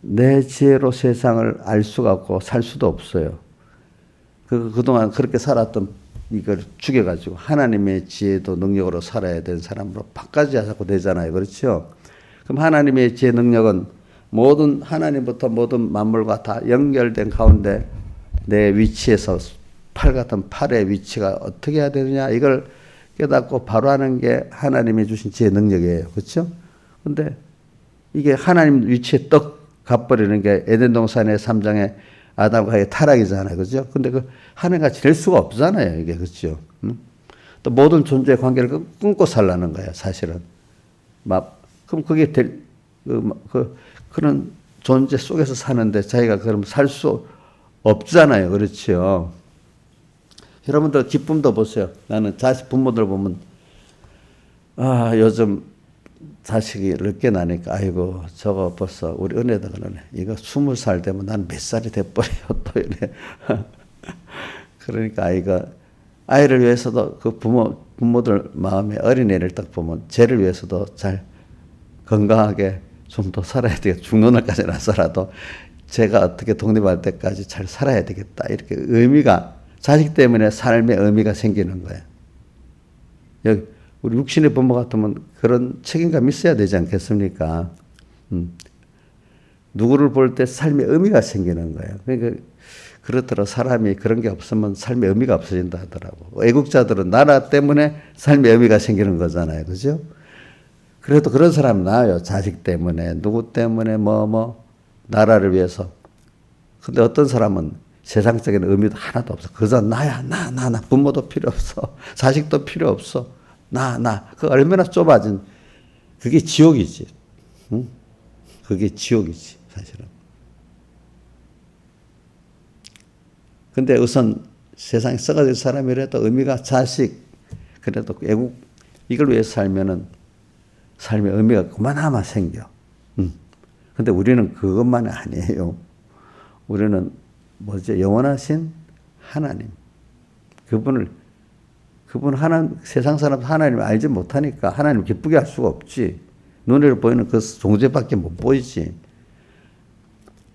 내 지혜로 세상을 알 수가 없고 살 수도 없어요. 그동안 그렇게 살았던 이걸 죽여가지고 하나님의 지혜도 능력으로 살아야 되는 사람으로 바꿔줘야 자꾸 되잖아요. 그렇죠? 그럼 하나님의 지혜 능력은 모든 하나님부터 모든 만물과 다 연결된 가운데 내 위치에서 팔 같은 팔의 위치가 어떻게 해야 되느냐 이걸 깨닫고 바로 하는 게 하나님이 주신 지혜 능력이에요. 그렇죠? 근데 이게 하나님 위치에 떡 가버리는 게 에덴 동산의 3장의 아담과 하의 타락이잖아요. 그렇죠? 근데 그 하나님같이 될 수가 없잖아요. 이게 그렇죠? 또 모든 존재의 관계를 끊고 살라는 거예요. 사실은. 그럼 그게 그런 존재 속에서 사는데 자기가 그럼 살 수 없잖아요. 그렇죠? 여러분들 기쁨도 보세요. 나는 부모들 보면 요즘 자식이 늦게 나니까 아이고 저거 벌써 우리 은혜도 그러네. 이거 20살 되면 난 몇 살이 돼버려요. 또 이래. 그러니까 아이를 위해서도 그 부모들 마음에 어린애를 딱 보면 쟤를 위해서도 잘 건강하게 좀 더 살아야 되겠다. 죽는 날까지는 안 살아도 제가 어떻게 독립할 때까지 잘 살아야 되겠다. 이렇게 자식 때문에 삶의 의미가 생기는 거예요. 여기 우리 육신의 부모 같으면 그런 책임감이 있어야 되지 않겠습니까? 누구를 볼 때 삶의 의미가 생기는 거예요. 그러니까 그렇더라. 사람이 그런 게 없으면 삶의 의미가 없어진다 하더라고. 애국자들은 나라 때문에 삶의 의미가 생기는 거잖아요. 그죠? 그래도 그런 사람 나아요. 자식 때문에, 누구 때문에, 나라를 위해서. 근데 어떤 사람은 세상적인 의미도 하나도 없어. 그저 나야, 나. 부모도 필요 없어. 자식도 필요 없어. 나. 그 얼마나 좁아진, 그게 지옥이지. 응? 그게 지옥이지, 사실은. 근데 우선 세상에 썩어질 사람이라도 의미가 자식, 그래도 애국, 이걸 위해서 살면은 삶의 의미가 그만하면 생겨. 근데 우리는 그것만이 아니에요. 우리는 영원하신 하나님. 그분 세상 사람 하나님을 알지 못하니까 하나님을 기쁘게 할 수가 없지. 눈으로 보이는 그 존재밖에 못 보이지.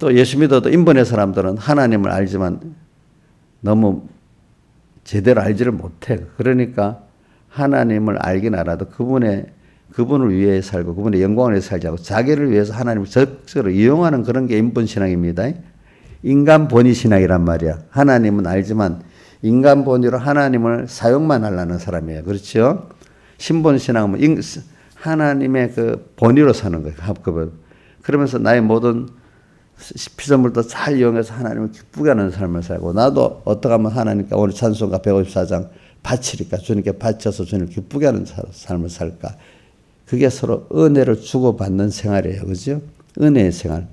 또 예수 믿어도 인본의 사람들은 하나님을 알지만 너무 제대로 알지를 못해. 그러니까 하나님을 알긴 알아도 그분을 위해 살고 그분의 영광을 위해 살지 않고 자기를 위해서 하나님을 적극적으로 이용하는 그런 게 인본신앙입니다. 인간 본위신앙이란 말이야. 하나님은 알지만 인간 본위로 하나님을 사용만 하려는 사람이에요. 그렇죠? 신본신앙은 하나님의 그 본위로 사는 거예요. 그러면서 나의 모든 피조물도 잘 이용해서 하나님을 기쁘게 하는 삶을 살고 나도 어떻게 하면 하나님께 오늘 찬송가 154장 바치니까 주님께 바쳐서 주님을 기쁘게 하는 삶을 살까. 그게 서로 은혜를 주고받는 생활이에요. 그죠? 은혜의 생활,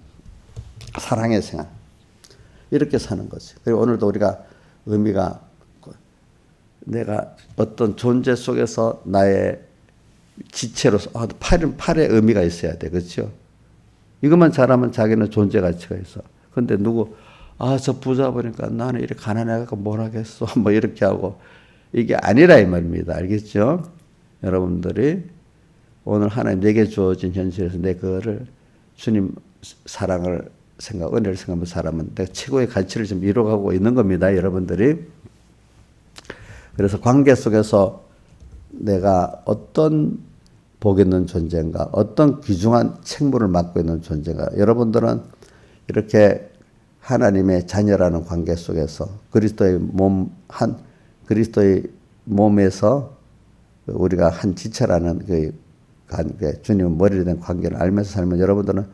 사랑의 생활. 이렇게 사는 거죠. 그리고 오늘도 우리가 의미가 내가 어떤 존재 속에서 나의 지체로서 팔의 의미가 있어야 돼. 그렇죠? 이것만 잘하면 자기는 존재 가치가 있어. 근데 저 부자 보니까 나는 이렇게 가난해갖고 뭘 하겠어. 뭐 이렇게 하고 이게 아니라 이 말입니다. 알겠죠? 여러분들이 오늘 하나님 내게 주어진 현실에서 내 그거를 주님 사랑을 은혜를 생각하며 살아면 내가 최고의 가치를 지금 이뤄가고 있는 겁니다. 여러분들이. 그래서 관계 속에서 내가 어떤 복 있는 존재인가, 어떤 귀중한 책무를 맡고 있는 존재인가. 여러분들은 이렇게 하나님의 자녀라는 관계 속에서 그리스도의 몸에서 우리가 한 지체라는 그 주님의 머리를 된 관계를 알면서 살면 여러분들은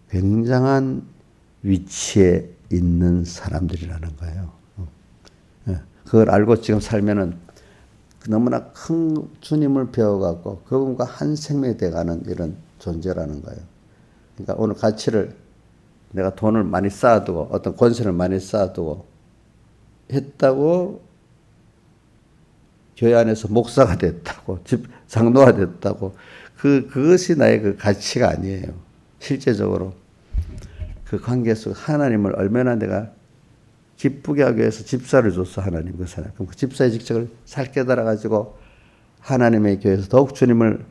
굉장한 위치에 있는 사람들이라는 거예요. 그걸 알고 지금 살면은 너무나 큰 주님을 배워갖고 그분과 한 생명이 돼가는 이런 존재라는 거예요. 그러니까 오늘 가치를 내가 돈을 많이 쌓아두고 어떤 권세를 많이 쌓아두고 했다고 교회 안에서 목사가 됐다고 장로가 됐다고 그것이 나의 그 가치가 아니에요. 실제적으로 그 관계 속 하나님을 얼마나 내가 기쁘게 하기 위해서 집사를 줬어. 하나님 그 사람. 그럼 그 집사의 직책을 잘 깨달아가지고 하나님의 교회에서 더욱 주님을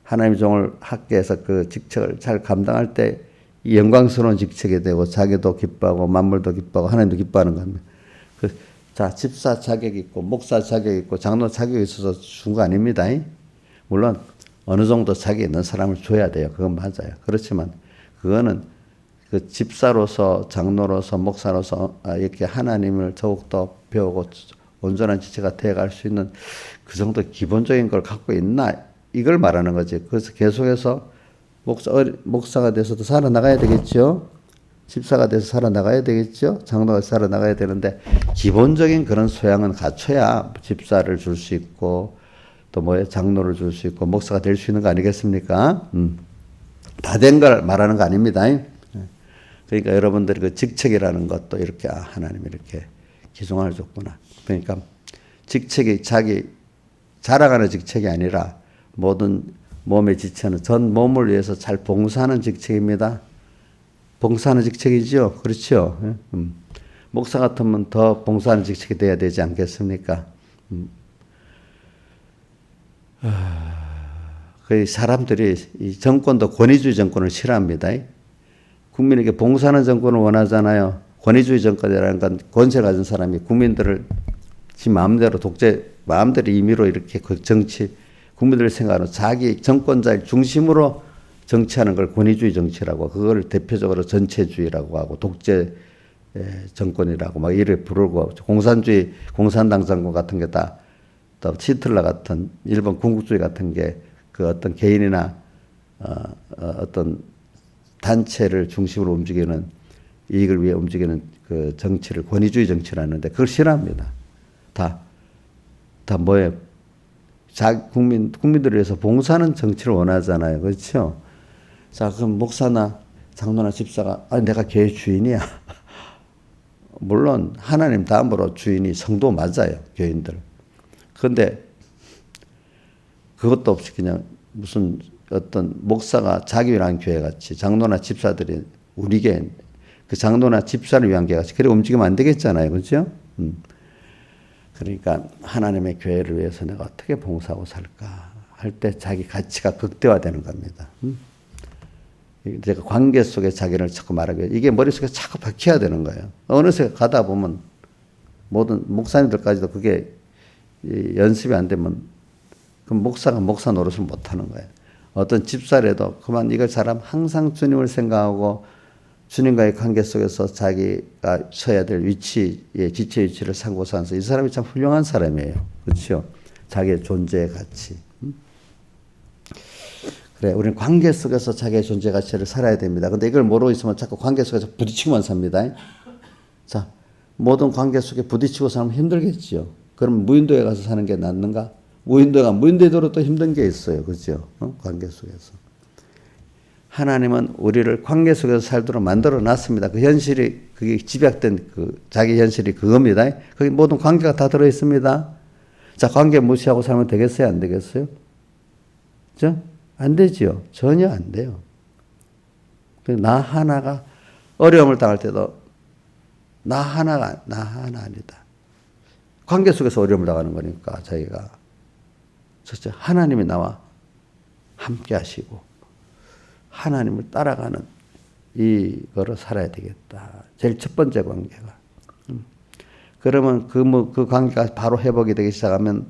하나님의 종을 학계에서 그 직책을 잘 감당할 때 영광스러운 직책이 되고 자기도 기뻐하고 만물도 기뻐하고 하나님도 기뻐하는 겁니다. 집사 자격 있고 목사 자격 있고 장로 자격이 있어서 준 거 아닙니다. 물론 어느 정도 자격 있는 사람을 줘야 돼요. 그건 맞아요. 그렇지만 그거는 그 집사로서 장로로서 목사로서 이렇게 하나님을 더욱더 배우고 온전한 지체가 되어갈 수 있는 그 정도 기본적인 걸 갖고 있나 이걸 말하는 거지. 그래서 계속해서 목사가 돼서도 살아나가야 되겠죠. 집사가 돼서 살아나가야 되겠죠. 장로가 살아나가야 되는데 기본적인 그런 소양은 갖춰야 집사를 줄 수 있고 또 장로를 줄 수 있고 목사가 될 수 있는 거 아니겠습니까? 다 된 걸 말하는 거 아닙니다. 그러니까 여러분들이 그 직책이라는 것도 이렇게 하나님이 이렇게 기중을 줬구나. 그러니까 직책이 자기 자랑하는 직책이 아니라 모든 몸의 지체는 전 몸을 위해서 잘 봉사하는 직책입니다. 봉사하는 직책이죠. 그렇죠. 목사 같으면 더 봉사하는 직책이 돼야 되지 않겠습니까? 그 사람들이 이 정권도 권위주의 정권을 싫어합니다. 국민에게 봉사하는 정권을 원하잖아요. 권위주의 정권이라는 건 권세 가진 사람이 국민들을 지 마음대로 마음대로 임의로 이렇게 국민들을 생각하는 자기 정권자의 중심으로 정치하는 걸 권위주의 정치라고 그걸 대표적으로 전체주의라고 하고 독재 정권이라고 막 이를 부르고 공산주의 공산당 정권 같은 게 다 또 히틀러 같은 일본 군국주의 같은 게 그 어떤 개인이나 어떤 단체를 중심으로 움직이는 이익을 위해 움직이는 그 정치를 권위주의 정치라는데 그걸 싫어합니다. 다 뭐예요? 국민들을 위해서 봉사하는 정치를 원하잖아요. 그렇죠? 자, 그럼 목사나 장로나 집사가 내가 교회 주인이야. 물론 하나님 다음으로 주인이 성도 맞아요. 교인들. 그런데 그것도 없이 그냥 무슨 어떤 목사가 자기 위한 교회 같이 장로나 집사들이 우리 교회 그 장로나 집사를 위한 교회 같이 그래 움직이면 안 되겠잖아요. 그렇죠? 그러니까 하나님의 교회를 위해서 내가 어떻게 봉사하고 살까 할 때 자기 가치가 극대화되는 겁니다. 제가 관계 속에 자기를 자꾸 말하게 이게 머릿속에 자꾸 박혀야 되는 거예요. 어느새 가다 보면 모든 목사님들까지도 그게 연습이 안 되면 그 목사가 목사 노릇을 못하는 거예요. 어떤 집사라도 그만 이걸 잘하면 항상 주님을 생각하고 주님과의 관계 속에서 자기가 서야 될 위치의 지체 위치를 삼고서 하면서 이 사람이 참 훌륭한 사람이에요. 그렇죠? 자기의 존재의 가치. 그래, 우리는 관계 속에서 자기의 존재 가치를 살아야 됩니다. 근데 이걸 모르고 있으면 자꾸 관계 속에서 부딪히고만 삽니다. 자, 모든 관계 속에 부딪히고 살면 힘들겠죠. 그럼 무인도에 가서 사는 게 낫는가? 무인도에도 또 힘든 게 있어요. 그죠? 관계 속에서. 하나님은 우리를 관계 속에서 살도록 만들어 놨습니다. 그 현실이, 그게 집약된 그 자기 현실이 그겁니다. 거기 모든 관계가 다 들어 있습니다. 자, 관계 무시하고 살면 되겠어요? 안 되겠어요? 그죠? 안 되지요. 전혀 안 돼요. 나 하나가 어려움을 당할 때도 나 하나 아니다. 관계 속에서 어려움을 당하는 거니까 자기가. 첫째, 하나님이 나와 함께 하시고 하나님을 따라가는 이거로 살아야 되겠다. 제일 첫 번째 관계가. 그러면 그 관계가 바로 회복이 되기 시작하면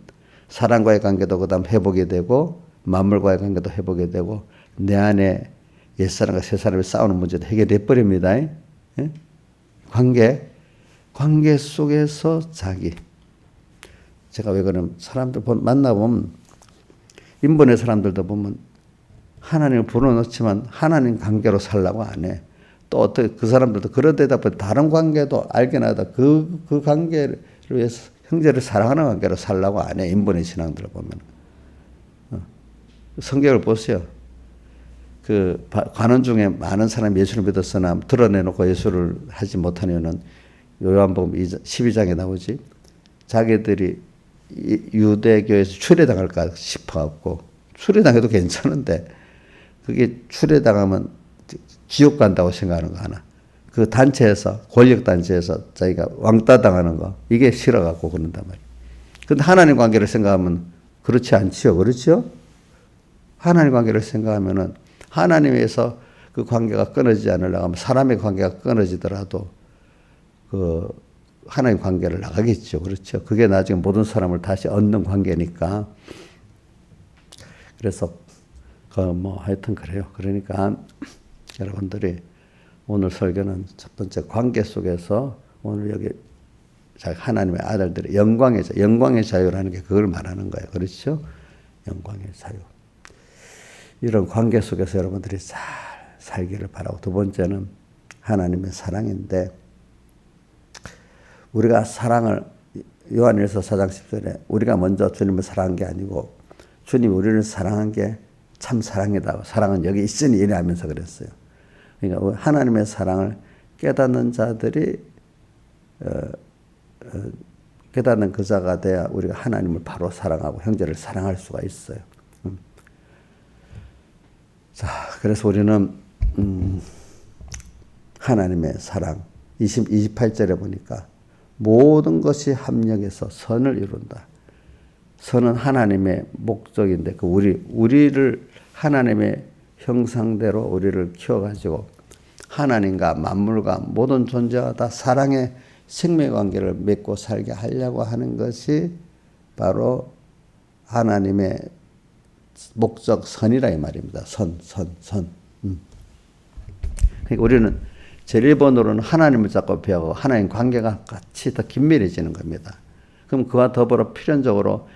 사람과의 관계도 그다음 회복이 되고 만물과의 관계도 회복이 되고 내 안에 옛사람과 새사람이 싸우는 문제도 해결돼 버립니다. 예? 관계 속에서 자기. 제가 왜 그러면 사람들 만나보면 인본의 사람들도 보면 하나님을 불어넣지만 하나님 관계로 살라고 안 해. 또 어떻게 그 사람들도 그러다 보니 다른 관계도 알긴 하다. 그 관계를 위해서 형제를 사랑하는 관계로 살라고 안 해. 인본의 신앙들을 보면. 성경을 보세요. 그 관원 중에 많은 사람이 예수를 믿었으나 드러내놓고 예수를 하지 못한 이유는 요한복음 12장에 나오지. 자기들이 유대교에서 추례당할까 싶어갖고 추례당해도 괜찮은데 그게 추례당하면 지옥 간다고 생각하는 거 하나. 그 단체에서 권력 단체에서 자기가 왕따 당하는 거 이게 싫어갖고 그런단 말이에요. 근데 하나님 관계를 생각하면 그렇지 않지요, 그렇죠? 하나님 관계를 생각하면은 하나님에서 그 관계가 끊어지지 않으려고 하면 사람의 관계가 끊어지더라도 그 하나님 관계를 나가겠죠, 그렇죠? 그게 나중에 모든 사람을 다시 얻는 관계니까. 그래서 뭐 하여튼 그래요. 그러니까 여러분들이 오늘 설교는 첫 번째 관계 속에서 오늘 여기 하나님의 아들들의 영광의 자유라는 게 그걸 말하는 거예요. 그렇죠? 영광의 자유. 이런 관계 속에서 여러분들이 잘 살기를 바라고, 두 번째는 하나님의 사랑인데 우리가 사랑을 요한일서 4장 10절에 우리가 먼저 주님을 사랑한 게 아니고 주님이 우리를 사랑한 게 참 사랑이다. 사랑은 여기 있으니 이래 하면서 그랬어요. 그러니까 하나님의 사랑을 깨닫는 자들이 깨닫는 그 자가 돼야 우리가 하나님을 바로 사랑하고 형제를 사랑할 수가 있어요. 자, 그래서 우리는 하나님의 사랑 28절에 보니까 모든 것이 합력해서 선을 이룬다. 선은 하나님의 목적인데 그 우리를 하나님의 형상대로 우리를 키워가지고 하나님과 만물과 모든 존재와 다 사랑의 생명관계를 맺고 살게 하려고 하는 것이 바로 하나님의 목적 선이라 이 말입니다. 선. 그러니까 우리는 제일 1번으로는 하나님을 잡고 배우고 하나님 관계가 같이 더 긴밀해지는 겁니다. 그럼 그와 더불어 필연적으로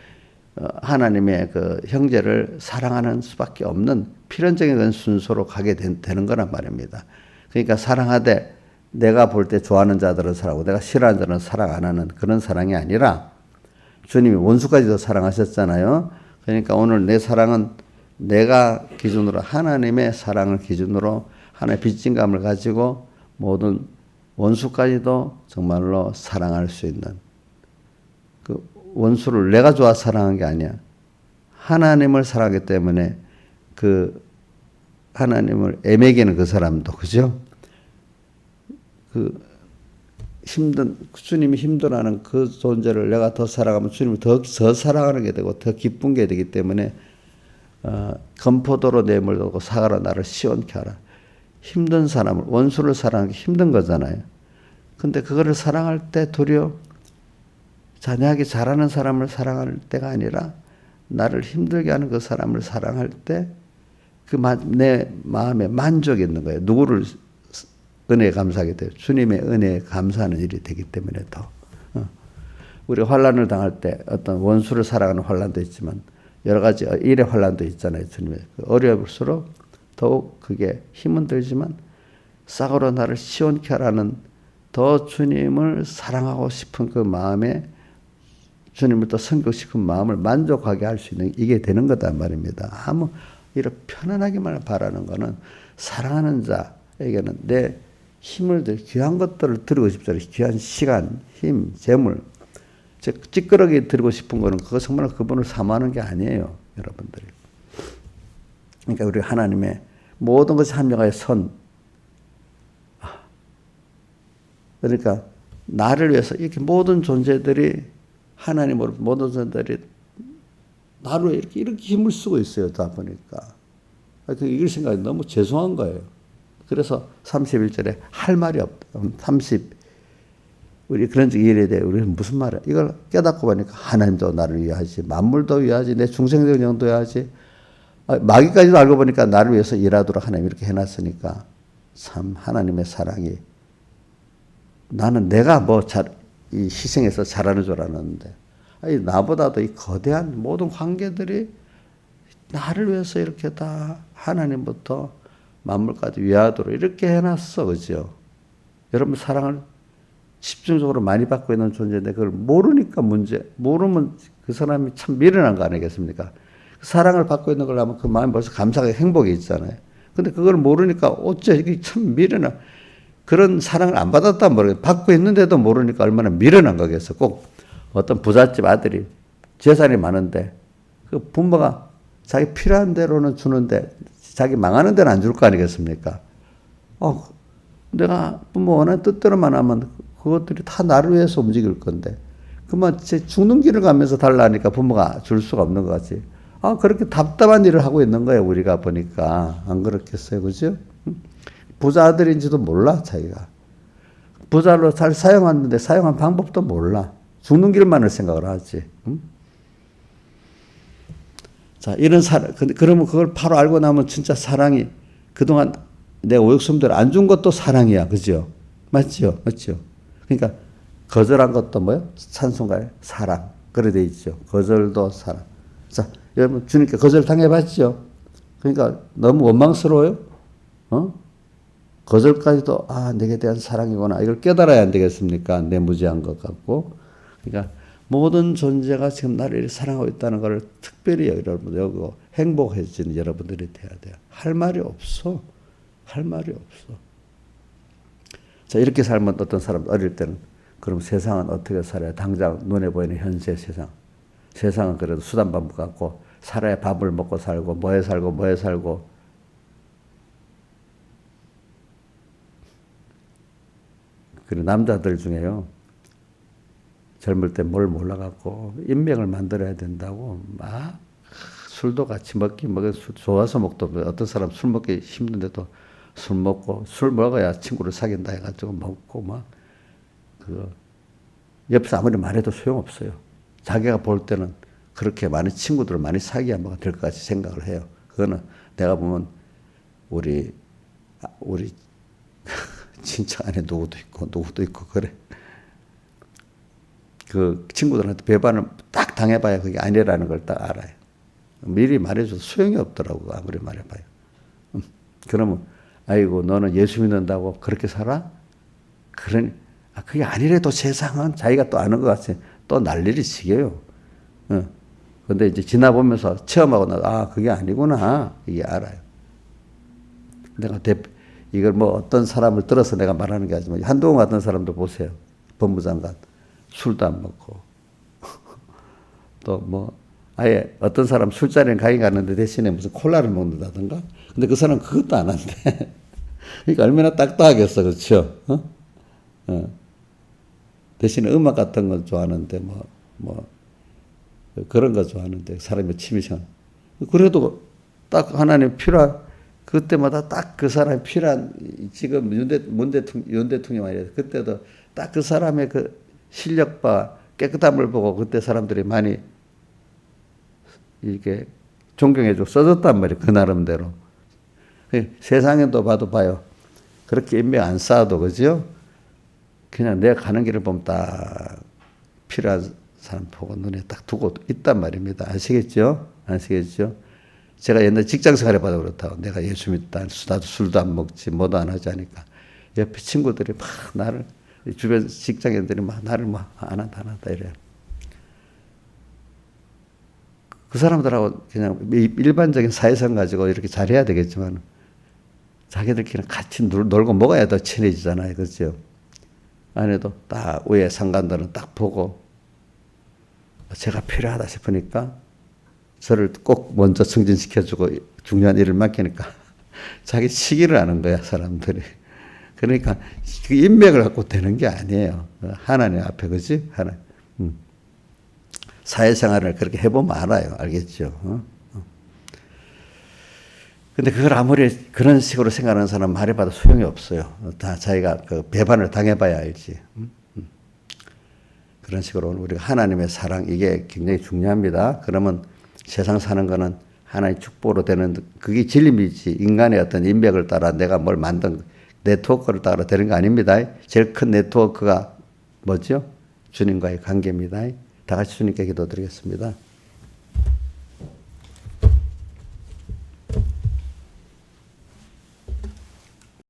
하나님의 그 형제를 사랑하는 수밖에 없는 필연적인 순서로 가게 되는 거란 말입니다. 그러니까 사랑하되 내가 볼 때 좋아하는 자들은 사랑하고 내가 싫어하는 자들은 사랑 안 하는 그런 사랑이 아니라 주님이 원수까지도 사랑하셨잖아요. 그러니까 오늘 내 사랑은 내가 기준으로 하나님의 사랑을 기준으로 하나의 빚진감을 가지고 모든 원수까지도 정말로 사랑할 수 있는 그 원수를 내가 좋아 사랑한 게 아니야. 하나님을 사랑하기 때문에 그 하나님을 애매기는 그 사람도 그죠? 그 주님이 힘들어하는 그 존재를 내가 더 사랑하면 주님을 더 사랑하는 게 되고 더 기쁜 게 되기 때문에 검포도로 내몰고 사가라 나를 시원케 하라. 힘든 사람을 원수를 사랑하기 힘든 거잖아요. 근데 그거를 사랑할 때 도리어 자녀하기 잘하는 사람을 사랑할 때가 아니라 나를 힘들게 하는 그 사람을 사랑할 때 그 내 마음에 만족이 있는 거예요. 누구를 은혜에 감사하게 돼요. 주님의 은혜에 감사하는 일이 되기 때문에 더. 우리 환난을 당할 때 어떤 원수를 사랑하는 환난도 있지만 여러 가지 일의 환난도 있잖아요. 주님의 어려울수록 더욱 그게 힘은 들지만 싹으로 나를 시원케 하라는 더 주님을 사랑하고 싶은 그 마음에 주님을 더 섬기고 마음을 만족하게 할 수 있는 이게 되는 거단 말입니다. 이렇게 편안하기만 바라는 거는 사랑하는 자에게는 내 힘을 귀한 것들을 드리고 싶잖아요. 귀한 시간, 힘, 재물. 찌끄러기 드리고 싶은 거는 그거 정말 그분을 사모하는 게 아니에요. 여러분들이. 그러니까 우리 하나님의 모든 것이 합력하여 선. 그러니까 나를 위해서 이렇게 모든 존재들이 하나님으로 모든 존재들이 나로 이렇게 힘을 쓰고 있어요. 다 보니까. 이걸 생각이 너무 죄송한 거예요. 그래서 31절에 할 말이 없다. 30 우리 그런 일에 대해 우리는 무슨 말이야? 이걸 깨닫고 보니까 하나님도 나를 위하지, 만물도 위하지, 내 중생적 영도 위하지. 마귀까지도 알고 보니까 나를 위해서 일하도록 하나님 이렇게 해놨으니까 참 하나님의 사랑이 나는 내가 이 희생해서 잘하는 줄 알았는데 나보다도 이 거대한 모든 관계들이 나를 위해서 이렇게 다 하나님부터 만물까지 위하도록 이렇게 해놨어. 그죠? 여러분 사랑을 집중적으로 많이 받고 있는 존재인데 그걸 모르니까 모르면 그 사람이 참 미련한 거 아니겠습니까? 그 사랑을 받고 있는 걸 하면 그 마음이 벌써 감사하게 행복이 있잖아요. 근데 그걸 모르니까 어째 이게 참 미련한 그런 사랑을 안 받았단 모르겠어요. 받고 있는데도 모르니까 얼마나 미련한 거겠어. 꼭 어떤 부잣집 아들이 재산이 많은데 그 부모가 자기 필요한 대로는 주는데 자기 망하는 데는 안 줄 거 아니겠습니까? 내가 부모 원하는 뜻대로만 하면 그것들이 다 나를 위해서 움직일 건데 그만 제 죽는 길을 가면서 달라니까 부모가 줄 수가 없는 것 같지. 그렇게 답답한 일을 하고 있는 거예요. 우리가 보니까. 안 그렇겠어요. 그죠? 부자 아들인지도 몰라 자기가. 부자로 잘 사용하는데 사용한 방법도 몰라. 죽는 길만을 생각을 하지. 자, 이런 그러면 그걸 바로 알고 나면 진짜 사랑이 그동안 내가 오육수님들 안 준 것도 사랑이야. 그죠? 맞죠? 맞죠? 그러니까 거절한 것도 뭐요? 찬송가에 사랑. 그래 돼 있죠. 거절도 사랑. 자, 여러분 주님께 거절 당해봤죠? 그러니까 너무 원망스러워요? 거절까지도 내게 대한 사랑이구나. 이걸 깨달아야 안 되겠습니까? 내 무지한 것 같고. 그러니까 모든 존재가 지금 나를 사랑하고 있다는 걸 특별히 여러분들 여기 행복해지는 여러분들이 돼야 돼요. 할 말이 없어. 할 말이 없어. 자, 이렇게 살면 어떤 사람 어릴 때는 그럼 세상은 어떻게 살아야 당장 눈에 보이는 현재 세상. 세상은 그래도 수단방법 같고 살아야 밥을 먹고 살고 뭐해 살고 그리고 남자들 중에요. 젊을 때 뭘 몰라갖고 인맥을 만들어야 된다고 막 술도 같이 먹긴 좋아서 먹도 어떤 사람 술 먹기 힘든데도 술 먹고 술 먹어야 친구를 사귄다 해가지고 먹고 막 옆에서 아무리 말해도 소용없어요. 자기가 볼 때는 그렇게 많은 친구들을 많이 사귀어야 뭐가 될 것 같이 생각을 해요. 그거는 내가 보면 우리 친척 안에 누구도 있고 그래. 그 친구들한테 배반을 딱 당해봐야 그게 아니라는 걸 딱 알아요. 미리 말해줘도 소용이 없더라고 아무리 말해봐요. 그러면 아이고 너는 예수 믿는다고 그렇게 살아? 그게 아니래도 세상은 자기가 또 아는 것 같이 또 난리를 치게요. 근데 이제 지나보면서 체험하고 나서 그게 아니구나 이게 알아요. 내가 이걸 어떤 사람을 들어서 내가 말하는 게 아니지만 한동훈 같은 사람도 보세요. 법무장관 술도 안 먹고 또 아예 어떤 사람 술자리에 가긴 갔는데 대신에 무슨 콜라를 먹는다든가. 근데 그 사람 그것도 안 한대. 그러니까 얼마나 딱딱하겠어, 그렇죠? 대신에 음악 같은 건 좋아하는데 그런 거 좋아하는데 사람의 취미생 그래도 딱 하나님 그때마다 딱 그 사람이 필요한 지금 윤 대통령 아니에요. 그때도 딱 그 사람의 그 실력과 깨끗함을 보고 그때 사람들이 많이 이렇게 존경해주고 써줬단 말이에요. 그 나름대로. 세상에도 봐요. 그렇게 인맥 안 쌓아도 그죠? 그냥 내가 가는 길을 보면 딱 필요한 사람 보고 눈에 딱 두고 있단 말입니다. 아시겠죠? 제가 옛날 직장 생활 해봐도 그렇다고. 내가 예수 믿다. 나도 술도 안 먹지, 뭐도 안 하지 하니까. 옆에 친구들이 막 나를, 주변 직장인들이 막 나를 안 한다, 이래요. 그 사람들하고 그냥 일반적인 사회성 가지고 이렇게 잘해야 되겠지만, 자기들끼리 같이 놀고 먹어야 더 친해지잖아요. 그렇죠? 아내도 딱 위에 상관들은 딱 보고 제가 필요하다 싶으니까 저를 꼭 먼저 승진시켜주고 중요한 일을 맡기니까 자기 시기를 하는 거야, 사람들이. 그러니까 그 인맥을 갖고 되는 게 아니에요. 하나님 앞에, 그지? 하나님. 사회생활을 그렇게 해보면 알아요. 알겠죠? 근데 그걸 아무리 그런 식으로 생각하는 사람 말해봐도 소용이 없어요. 다 자기가 그 배반을 당해봐야 알지. 그런 식으로 우리가 하나님의 사랑, 이게 굉장히 중요합니다. 그러면 세상 사는 거는 하나의 축복으로 되는, 그게 진리이지. 인간의 어떤 인맥을 따라 내가 뭘 만든 네트워크를 따라 되는 거 아닙니다. 제일 큰 네트워크가 뭐죠? 주님과의 관계입니다. 다 같이 주님께 기도드리겠습니다.